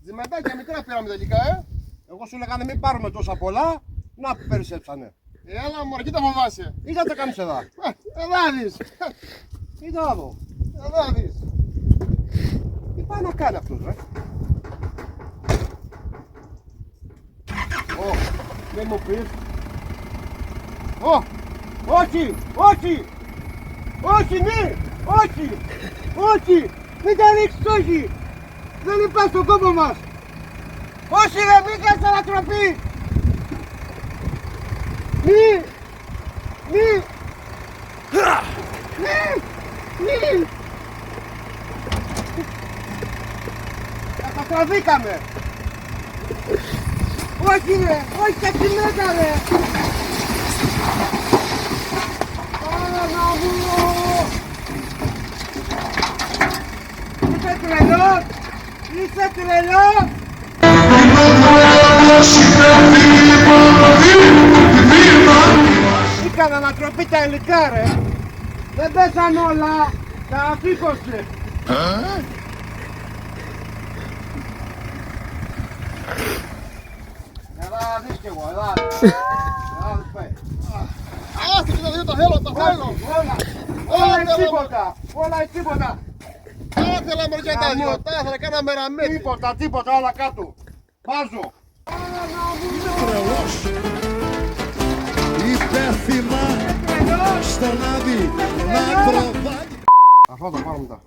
Τζιμαντάκια μικρά πήραμε τελικά, Εγώ σου έλεγα να μην πάρουμε τόσα πολλά, να περισσέψανε. Έλα μωρέ, κοίτα φοβάσαι. Ή να τα κάνεις εδώ. Εδώ δεις. Κοίτα εδώ. Εδώ δεις. Τι πάει να κάνει αυτός, ρε. Δεν μου πεις. Όχι, όχι. Όχι, ναι, όχι. Όχι. Μην τα ρίξεις, όχι. Δεν υπάρχει στον κόπο μας. Όχι ρε, μην κάνεις ανατροπή. Μη. Καταστραφήκαμε. Όχι ρε, όχι τα κυμέτα ρε. Είσαι τρελός. Είσαι τρελός. Είχαν ανατροπή τα υλικά ρε. Δεν πέσαν όλα. Τα αφήκωσε. Έλα δεις κι εγώ, έλα. Έλα δεις πάει. Άσε, τα θέλω, τα θέλω. Όλα είναι τίποτα. Όλα είναι τίποτα. Τα ήθελα μωρέ τα δυο, τα ήθελα, κάναμε ραμέτσι. Τίποτα, όλα κάτω. Βάζω. Τρελός, υπεύθυνα στον Άδη να προβάλλει. Αυτό θα πάρω μετά.